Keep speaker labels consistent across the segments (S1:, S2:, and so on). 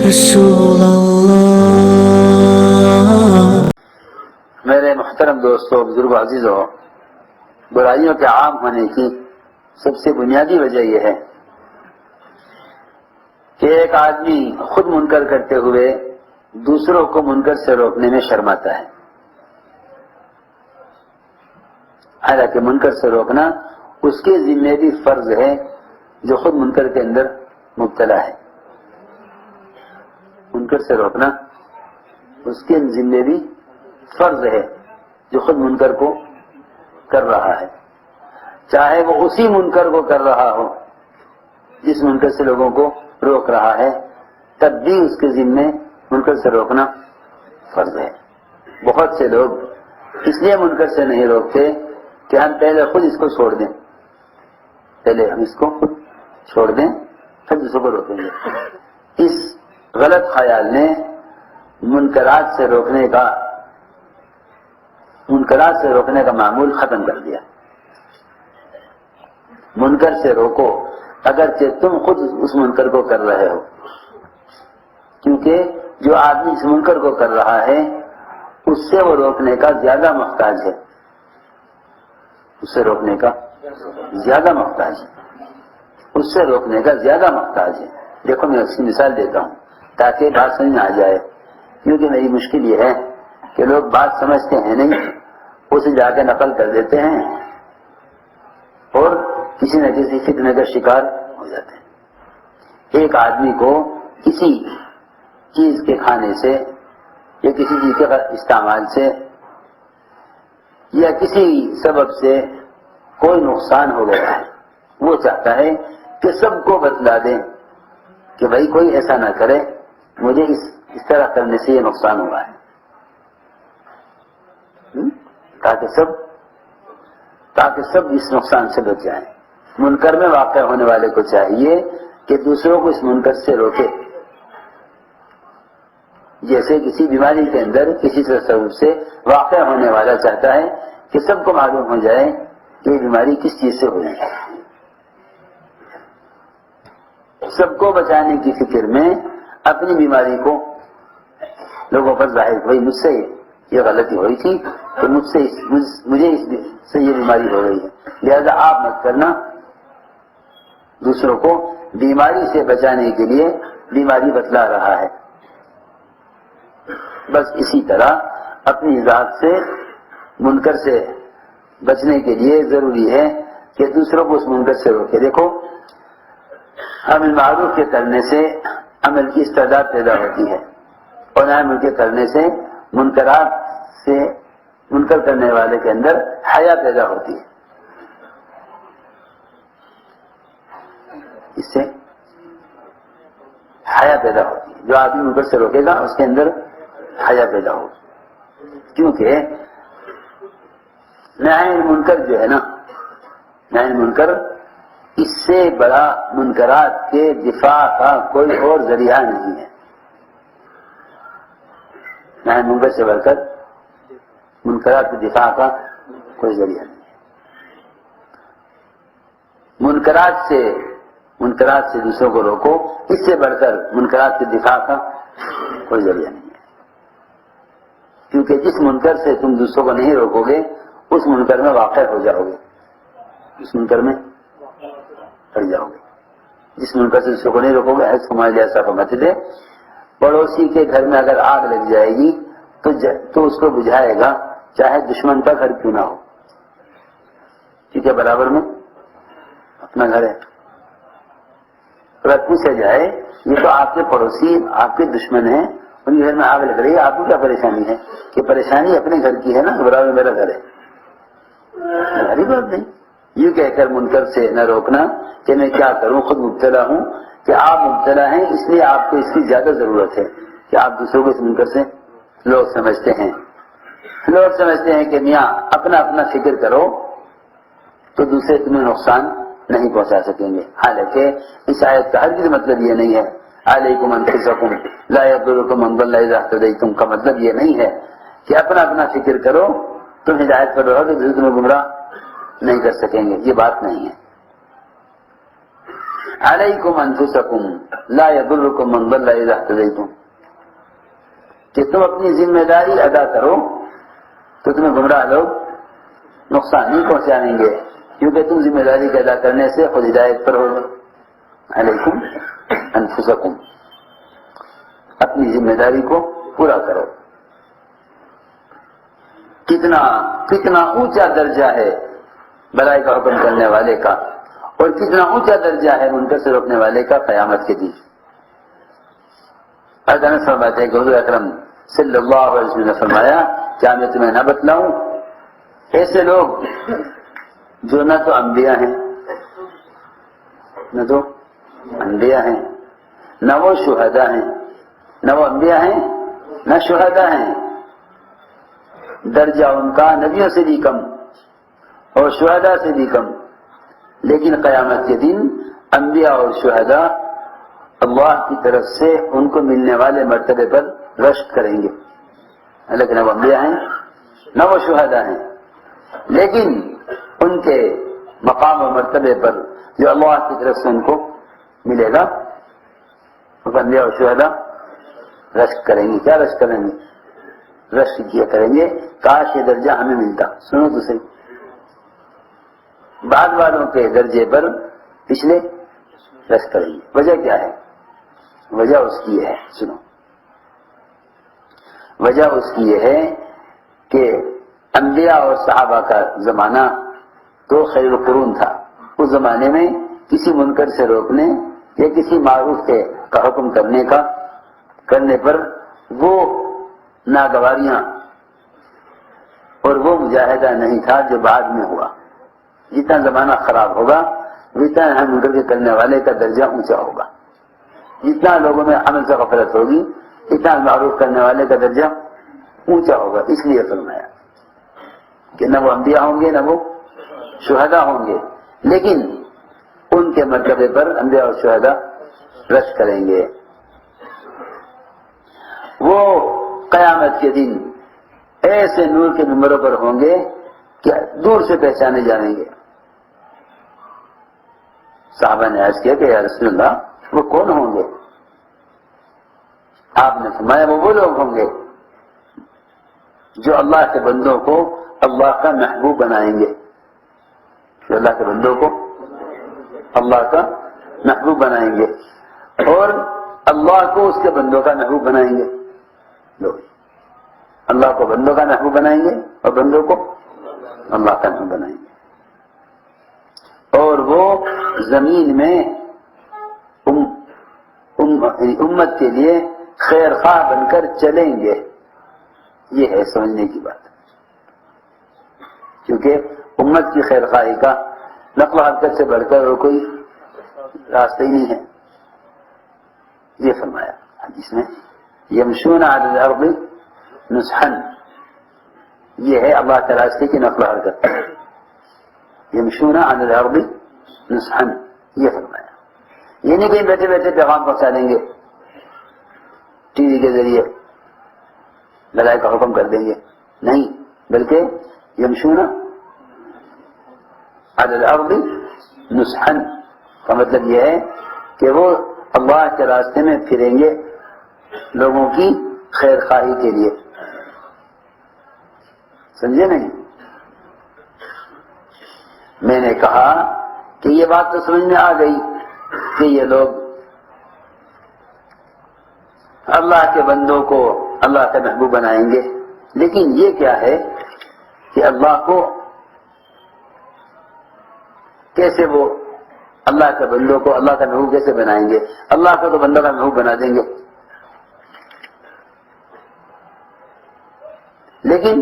S1: رسول اللہ۔
S2: میرے محترم دوستو، بزرگ عزیزو، برائیوں کے عام ہونے کی سب سے بنیادی وجہ یہ ہے کہ ایک آدمی خود منکر کرتے ہوئے دوسروں کو منکر سے روکنے میں شرماتا ہے، حالانکہ منکر سے روکنا اس کے ذمہ بھی فرض ہے جو خود منکر کے اندر مبتلا ہے۔ منکر سے روکنا اس کے ذمہ بھی فرض ہے جو خود منکر کو کر رہا ہے، چاہے وہ اسی منکر کو کر رہا ہو جس منکر سے لوگوں کو روک رہا ہے، تب بھی اس کے ذمے منکر سے روکنا فرض ہے۔ بہت سے لوگ اس لیے منکر سے نہیں روکتے کہ ہم پہلے خود اس کو چھوڑ دیں، پہلے ہم اس کو خود چھوڑ دیں پھر دوسروں کو روکیں گے۔ اس غلط خیال نے منکرات سے روکنے کا معمول ختم کر دیا۔ منکر سے روکو اگرچہ تم خود اس منکر کو کر رہے ہو، کیونکہ جو آدمی اس منکر کو کر رہا ہے اس سے وہ روکنے کا زیادہ محتاج ہے، اس سے روکنے کا زیادہ محتاج ہے، اس سے روکنے کا زیادہ محتاج ہے۔ دیکھو میں اس کی مثال دیتا ہوں تاکہ بات سمجھ میں آ جائے، کیونکہ میری مشکل یہ ہے کہ لوگ بات سمجھتے ہیں نہیں، اسے جا کے نقل کر دیتے ہیں اور کسی نہ کسی فتنے کا شکار ہو جاتے ہیں۔ ایک آدمی کو کسی چیز کے کھانے سے یا کسی چیز کے استعمال سے یا کسی سبب سے کوئی نقصان ہو گیا ہے، وہ چاہتا ہے کہ سب کو بتلا دیں کہ بھائی کوئی ایسا نہ کرے، مجھے اس طرح کرنے سے یہ نقصان ہوا ہے، تاکہ سب اس نقصان سے بچ جائیں۔ منکر میں واقع ہونے والے کو چاہیے کہ دوسروں کو اس منکر سے روکے، جیسے کسی بیماری کے اندر کسی تصور سے واقع ہونے والا چاہتا ہے کہ سب کو معلوم ہو جائے کہ یہ بیماری کس چیز سے ہوئی ہے۔ سب کو بچانے کی فکر میں اپنی بیماری کو لوگوں پر ظاہر، بھائی مجھ سے یہ غلطی ہوئی تھی تو مجھے اس سے یہ بیماری ہو رہی ہے، لہذا آپ مت کرنا۔ دوسروں کو بیماری سے بچانے کے لیے بیماری بتلا رہا ہے۔ بس اسی طرح اپنی ذات سے منکر سے بچنے کے لیے ضروری ہے کہ دوسروں کو اس منکر سے روکے۔ دیکھو، عمل معروف کے کرنے سے عمل کی استعداد پیدا ہوتی ہے، اور نہ منکر کرنے سے منکر کرنے والے کے اندر حیا پیدا ہوتی ہے۔ اس سے حیا پیدا ہوتی ہے، جو آدمی منکر سے روکے گا اس کے اندر حیا پیدا ہوگی، کیونکہ نہی المنکر جو ہے نا، نہی المنکر، اس سے بڑا منکرات کے دفاع کا کوئی اور ذریعہ نہیں ہے۔ نہی المنکر سے بڑھ کر منکرات کے دفاع کا کوئی ذریعہ نہیں ہے۔ منکرات سے دوسروں کو روکو، اس سے بڑھ کر منکرات کے دفاع کا کوئی ذریعہ نہیں ہے، کیونکہ جس منکر سے تم دوسروں کو نہیں روکو گے اس منکر میں واقع ہو جاؤ گے، اس منکر میں پڑ جاؤ گے۔ جس منکر سے دوسروں کو نہیں روکو گے، ایسا ہمارے جیسا مسجد ہے، پڑوسی کے گھر میں اگر آگ لگ جائے گی تو اس کو بجھائے گا چاہے دشمن کا گھر کیوں نہ ہو، کیونکہ برابر میں اپنا گھر ہے۔ اگر پوچھا جائے یہ تو آپ کے پڑوسی آپ کے دشمن ہیں، ان کے گھر میں آگ لگ رہی ہے، آپ کو کیا پریشانی ہے؟ کہ پریشانی اپنے گھر کی ہے نا، برابر میرا گھر ہے، ہماری بات نہیں۔ یہ کہہ کر منکر سے نہ روکنا کہ میں کیا کروں، خود مبتلا ہوں، کہ آپ مبتلا ہیں اس لیے آپ کو اس کی زیادہ ضرورت ہے کہ آپ دوسروں کو اس منکر سے لوگ سمجھتے ہیں کہ میاں اپنا فکر کرو تو دوسرے تمہیں نقصان نہیں پہنچا سکیں گے، حالانکہ اس آیت کا ہرگز مطلب یہ نہیں ہے علیکم انفسکم لا یضرکم من ضل اذا اهتدیتم کا مطلب یہ نہیں ہے کہ اپنا فکر کرو، تم ہدایت پر رہو گے، تمہیں گمراہ نہیں کر سکیں گے، یہ بات نہیں ہے۔ علیکم انفسکم لا یضرکم من ضل اذا اهتدیتم، کہ تم اپنی ذمہ داری ادا کرو تو تمہیں گمراہ لوگ نقصان نہیں پہنچائیں گے، کیونکہ تم ذمہ داری کے ادا کرنے سے خود ہدایت پر ہوگے۔ علیکم انفسکم، اپنی ذمہ داری کو پورا کرو۔ کتنا اونچا درجہ ہے بلائی کا حکم کرنے والے کا، اور کتنا اونچا درجہ ہے منکر سے روکنے والے کا قیامت کے دن۔ حضرت فرماتے ہیں کہ حضور اکرم صلی اللہ علیہ وسلم نے فرمایا، کیا میں تمہیں نہ بتلاؤں ایسے لوگ جو نہ تو انبیاء ہیں، نہ تو انبیاء ہیں، نہ وہ شہداء ہیں، نہ وہ انبیاء ہیں نہ شہداء ہیں، درجہ ان کا نبیوں سے بھی کم اور شہداء سے بھی کم، لیکن قیامت کے دن انبیاء اور شہداء اللہ کی طرف سے ان کو ملنے والے مرتبے پر رشک کریں گے، لیکن نہ وہ انبیاء ہیں نہ وہ شہداء ہیں، لیکن ان کے مقام و مرتبے پر جو اللہ کی طرف سے ان کو ملے گا انبیاء اور شہداء رشک کریں گے۔ کیا رشک کریں گے؟ رشک کیا کریں گے، کاش یہ درجہ ہمیں ملتا۔ سنو تو صحیح، بعد والوں کے درجے پر پچھلے رشک کریں گے۔ وجہ کیا ہے؟ وجہ اس کی یہ ہے، سنو، وجہ اس کی یہ ہے کہ انبیاء اور صحابہ کا زمانہ تو خیر القرون تھا، اس زمانے میں کسی منکر سے روکنے یا کسی معروف کا حکم کرنے پر وہ ناگواریاں اور وہ مجاہدہ نہیں تھا جو بعد میں ہوا۔ جتنا زمانہ خراب ہوگا اتنا ہر منکر کے کرنے والے کا درجہ اونچا ہوگا، جتنا لوگوں میں عمل سے غفلت ہوگی اتنا معروف کرنے والے کا درجہ اونچا ہوگا۔ اس لیے فرمایا کہ نہ وہ انبیاء ہوں گے نہ وہ شہداء ہوں گے، لیکن ان کے مرتبے پر انبیاء اور شہداء رشک کریں گے۔ وہ قیامت کے دن ایسے نور کے ممبروں پر ہوں گے کہ دور سے پہچانے جائیں گے۔ صحابہ نے عرض کیا کہ یا رسول اللہ وہ کون ہوں گے؟ آپ نے فرمایا وہ لوگ ہوں گے جو اللہ کے بندوں کو اللہ کا محبوب بنائیں گے، جو اللہ کے بندوں کو اللہ کا محبوب بنائیں گے اور اللہ کو اس کے بندوں کا محبوب بنائیں گے۔ اللہ کو بندوں کا محبوب بنائیں گے اور بندوں کو اللہ کا محبوب بنائیں گے، اور وہ زمین میں امت کے لیے خیر خواہ بن کر چلیں گے۔ یہ ہے سمجھنے کی بات، کیونکہ امت کی خیر خواہی کا نقل و حرکت سے بڑھ کر اور کوئی راستہ ہی نہیں ہے۔ یہ فرمایا حدیث میں یمشون علی الارض نصحا، یہ ہے اللہ کے راستے کی نقل و حرکت، یمشون علی الارض نصحا، یہ فرمایا۔ یہ نہیں کہیں بیٹھے بیٹھے پیغام پہنچا دیں گے ٹی وی کے ذریعے لڑائی کا حکم کر دیں گے، نہیں، بلکہ یمشون علی الارض نصحا کا مطلب یہ ہے کہ وہ اللہ کے راستے میں پھریں گے لوگوں کی خیر خواہی کے لیے۔ سمجھے نہیں؟ میں نے کہا کہ یہ بات تو سمجھ میں آ گئی کہ یہ لوگ اللہ کے بندوں کو اللہ کا محبوب بنائیں گے، لیکن یہ کیا ہے کہ اللہ کو کیسے وہ اللہ کے بندوں کو اللہ کا محبوب کیسے بنائیں گے؟ اللہ کو تو بندوں کا محبوب بنا دیں گے، لیکن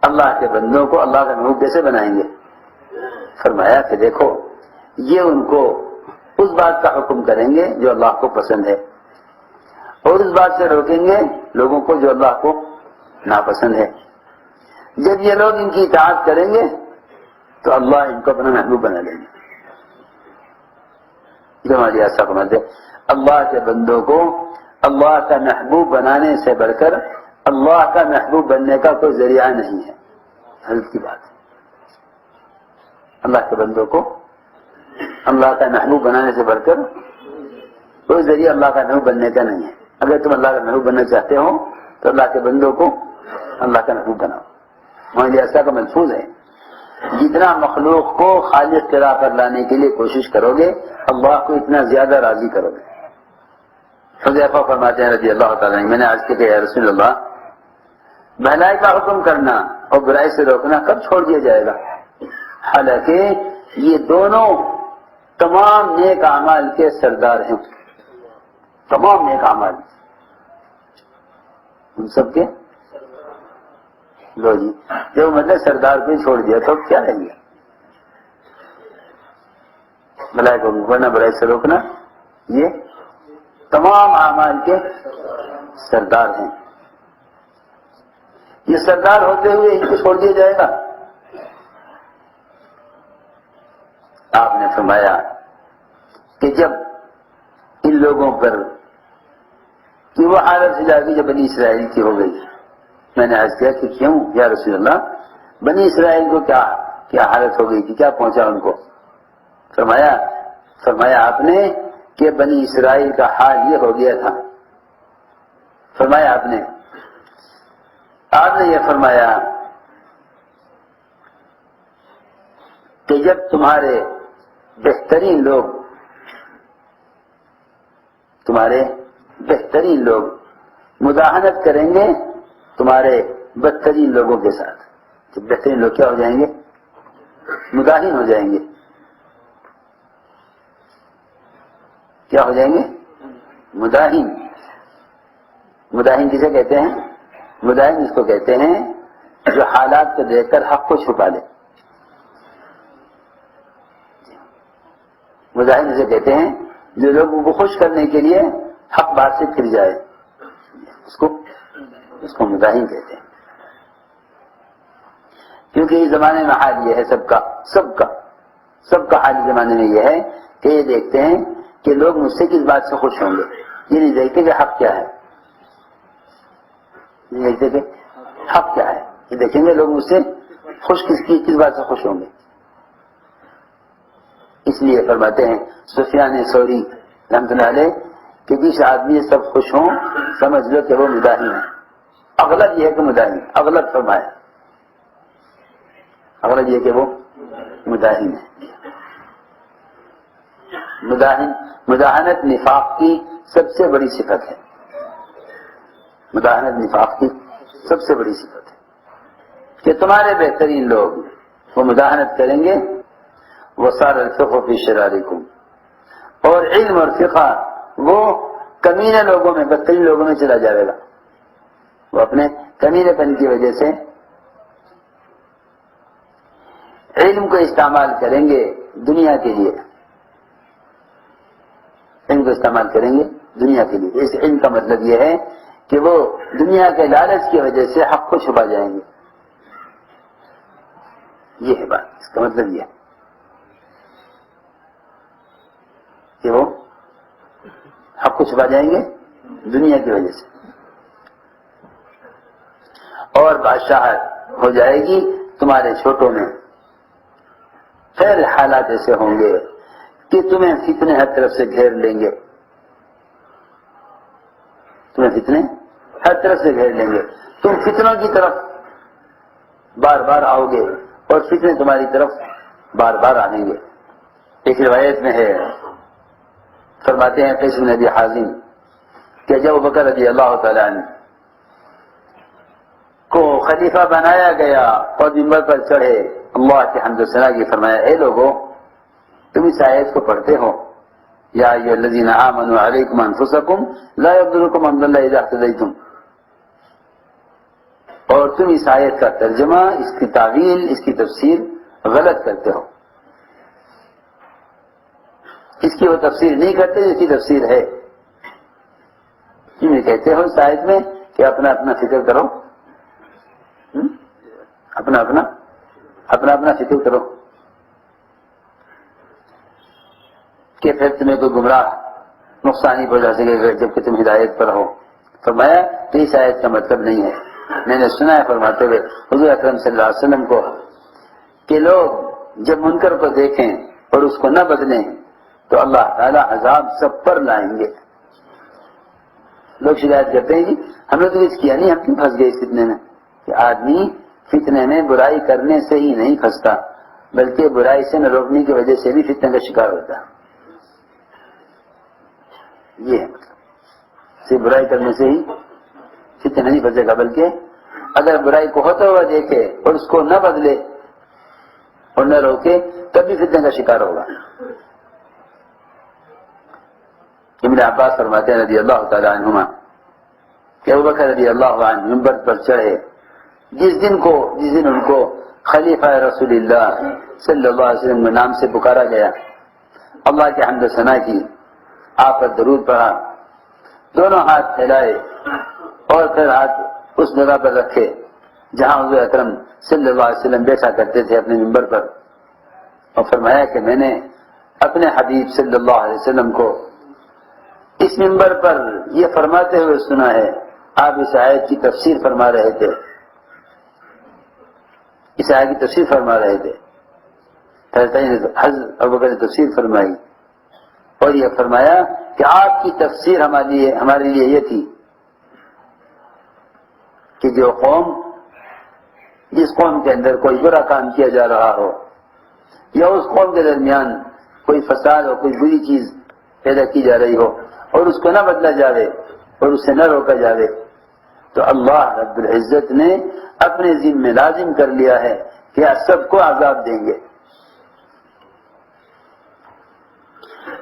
S2: اللہ کے بندوں کو اللہ کا محبوب کیسے بنائیں گے؟ فرمایا کہ دیکھو یہ ان کو اس بات کا حکم کریں گے جو اللہ کو پسند ہے، اور اس بات سے روکیں گے لوگوں کو جو اللہ کو ناپسند ہے۔ جب یہ لوگ ان کی اطاعت کریں گے تو اللہ ان کو اپنا محبوب بنا لیں گے۔ جو ہماری ایسا سمجھتے اللہ کے بندوں کو اللہ کا محبوب بنانے سے بڑھ کر اللہ کا محبوب بننے کا کوئی ذریعہ نہیں ہے، حضرت کی بات ہے۔ اللہ کے بندوں کو اللہ کا محبوب بنانے سے بڑھ کر کوئی ذریعہ اللہ کا محبوب بننے کا نہیں ہے. اگر تم اللہ کا محبوب بننا چاہتے ہو تو اللہ کے بندوں کو اللہ کا محبوب بناؤ. وہاں ایسا کا محفوظ ہے جتنا مخلوق کو خالص کی راہ پر لانے کے لیے کوشش کرو گے اللہ کو اتنا زیادہ راضی کرو گے. حذیفہ فرماتے ہیں رضی اللہ تعالیٰ عنہ میں نے آج کے کہ یا رسول اللہ بھلائی کا حکم کرنا اور برائی سے روکنا کب چھوڑ دیا جائے گا؟ حالانکہ یہ دونوں تمام نیک اعمال کے سردار ہیں. تمام نیک اعمال ان سب کے لو جی جب مطلب سردار کو چھوڑ دیا تو کیا رہ گیا؟ بھلائی کو ورنہ برائی سے روکنا یہ تمام اعمال کے سردار ہیں. یہ سردار ہوتے ہوئے ان کو چھوڑ دیا جائے گا؟ آپ نے فرمایا کہ جب ان لوگوں پر کہ وہ حالت ہو جائے گی جب بنی اسرائیل کی ہو گئی. میں نے عرض کیا کہ کیوں یا رسول اللہ بنی اسرائیل کو کیا حالت ہو گئی تھی, کیا پہنچا ان کو؟ فرمایا آپ نے کہ بنی اسرائیل کا حال یہ ہو گیا تھا. فرمایا آپ نے یہ فرمایا کہ جب تمہارے بہترین لوگ مداحنت کریں گے تمہارے بدترین لوگوں کے ساتھ, تو بہترین لوگ کیا ہو جائیں گے؟ مداحن ہو جائیں گے. کیا ہو جائیں گے؟ مداحن کسے کہتے ہیں؟ مداحن اس کو کہتے ہیں جو حالات کو دیکھ کر حق کو چھپا لے. مداحن اسے کہتے ہیں جو لوگوں کو خوش کرنے کے لیے حق بات سے پھر جائے, اس کو مداحن کہتے ہیں. کیونکہ اس زمانے میں حال یہ ہے سب کا حال اس زمانے میں یہ ہے کہ یہ دیکھتے ہیں کہ لوگ مجھ سے کس بات سے خوش ہوں گے. یہ نہیں دیکھتے کہ حق کیا ہے, نہیں دیکھتے کہ حق کیا ہے. یہ دیکھیں گے لوگ مجھ سے خوش کس بات سے خوش ہوں گے. اس لیے فرماتے ہیں سفیان ثوری رحمۃ اللہ علیہ کہ جس آدمی سب خوش ہوں سمجھ لو کہ وہ مداحن ہے. اغلب یہ ہے کہ مداحن, اغلب فرمایا اغلب یہ کہ وہ مداحن ہے. مداحنت نفاق کی سب سے بڑی صفت ہے. مداحنت نفاق کی سب سے بڑی صفت ہے کہ تمہارے بہترین لوگ وہ مداحنت کریں گے. وصار الفقه فی شرارکم, اور علم اور فقہ وہ کمینے لوگوں میں, بدترین لوگوں میں چلا جائے گا. وہ اپنے کمینے پن کی وجہ سے علم کو استعمال کریں گے دنیا کے لیے. علم کو استعمال کریں گے دنیا کے لیے. اس علم کا مطلب یہ ہے کہ وہ دنیا کے لالچ کی وجہ سے حق کو چھپا جائیں گے. یہ ہے بات, اس کا مطلب یہ ہے کہ وہ حق کو چھپا جائیں گے دنیا کی وجہ سے, اور بادشاہت ہو جائے گی تمہارے چھوٹوں میں. خیر حالات ایسے ہوں گے کہ تمہیں فتنے ہر طرف سے گھیر لیں گے. تم فتنوں کی طرف بار بار آؤ گے اور فتنے تمہاری طرف بار بار آئیں گے. ایک روایت میں ہے, فرماتے ہیں قیس بن ابی حازم کہ جب ابوبکر رضی اللہ تعالی عنہ کو خلیفہ بنایا گیا اور منبر پر چڑھے, اللہ کی حمد و ثنا کی فرمایا اے لوگوں تم اس آیت کو پڑھتے ہو یا ایھا الذین آمنوا علیکم انفسکم لا یضرکم من ضل اذا اهتدیتم, اور تم اس آیت کا ترجمہ, اس کی تعویل, اس کی تفسیر غلط کرتے ہو. اس کی وہ تفسیر نہیں کرتے جس کی تفسیر ہے. تم یہ کہتے ہو اس آیت میں کہ اپنا اپنا فکر کرو, اپنا اپنا فکر کرو کہ پھر تمہیں کوئی گمراہ نقصان ہی پہنچا سکے گا جبکہ تم ہدایت پر ہو. فرمایا تو اس آیت کا مطلب نہیں ہے. میں نے سنا ہے فرماتے ہوئے حضور اکرم صلی اللہ علیہ وسلم کو کہ لوگ جب منکر کو دیکھیں اور اس کو نہ بدلیں تو اللہ تعالیٰ عذاب سب پر لائیں گے۔ لوگ شکایت کرتے ہیں جی ہم نے تو کچھ کیا نہیں، ہم کیوں پھنس گئے اس فتنے میں؟ کہ آدمی فتنے میں برائی کرنے سے ہی نہیں پھنستا، بلکہ برائی سے نہ روکنے کی وجہ سے بھی فتنے کا شکار ہوتا ہے۔ یہ ہے صرف برائی کرنے سے ہی فتنے نہیں پھنسے گا، بلکہ اگر برائی کو ہوتا ہوا دیکھے اور اس کو نہ بدلے اور نہ روکے تب بھی فتنے کا شکار ہوگا۔ ابن عباس فرماتے ہیں رضی اللہ تعالی عنہما کہ ابوبکر رضی اللہ عنہ منبر پر چڑھے جس دن ان کو خلیفہ رسول اللہ صلی اللہ علیہ وسلم کے نام سے پکارا گیا، اللہ کی حمد و ثنا کی، آپ پر درود پڑھا، دونوں ہاتھ پھیلائے اور پھر ہاتھ اس جگہ پر رکھے جہاں حضور اکرم صلی اللہ علیہ وسلم بیٹھا کرتے تھے اپنے منبر پر، اور فرمایا کہ میں نے اپنے حبیب صلی اللہ علیہ وسلم کو اس منبر پر یہ فرماتے ہوئے سنا ہے، آپ اس آیت کی تفسیر فرما رہے تھے، اس آیت کی تفسیر فرما رہے تھے، حضرت ابوبکر نے تفسیر فرمائی اور یہ فرمایا کہ آپ کی تفسیر ہمارے لیے یہ تھی کہ جو قوم، جس قوم کے اندر کوئی برا کام کیا جا رہا ہو یا اس قوم کے درمیان کوئی فساد اور کوئی بری چیز پیدا کی جا رہی ہو اور اس کو نہ بدلا جاوے اور اسے نہ روکا جاوے تو اللہ رب العزت نے اپنے ذمہ لازم کر لیا ہے کہ سب کو عذاب دیں گے۔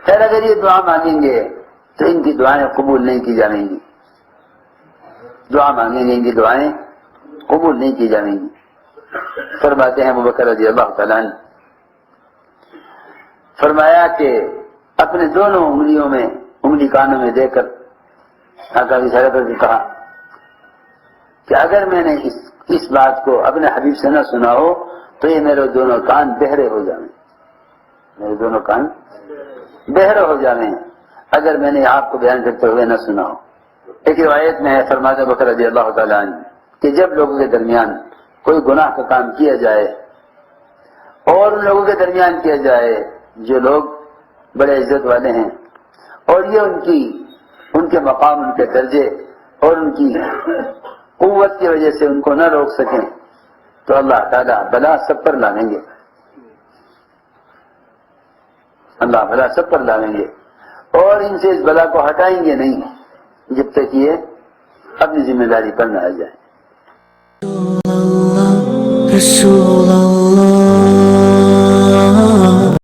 S2: پھر اگر یہ دعا مانگیں گے تو ان کی دعائیں قبول نہیں کی جائیں گی، دعا مانگیں گے ان کی دعائیں قبول نہیں کی جائیں گی۔ فرماتے ہیں ابوبکر رضی اللہ تعالیٰ عنہ، فرمایا کہ اپنے دونوں انگلیوں میں انگلی کانوں میں دے کر آقا کی اشارہ کر کے کہا کہ اگر میں نے اس بات کو اپنے حبیب سے نہ سنا ہو تو یہ میرے دونوں کان بہرے ہو جائیں، میرے دونوں کان بہرے ہو جائیں اگر میں نے آپ کو بیان کرتے ہوئے نہ سنا ہو۔ ایک روایت میں ہے فرماتے ہیں ابوبکر رضی اللہ تعالیٰ عنہ کہ جب لوگوں کے درمیان کوئی گناہ کا کام کیا جائے اور ان لوگوں کے درمیان کیا جائے جو لوگ بڑے عزت والے ہیں اور یہ ان کے مقام، ان کے درجے اور ان کی قوت کی وجہ سے ان کو نہ روک سکیں تو اللہ تعالیٰ بلا سب پر لاویں گے، اللہ بلا سب پر لاویں گے اور ان سے اس بلا کو ہٹائیں گے نہیں جب تک یہ اپنی ذمہ داری پر نہ آ جائے۔
S1: رسول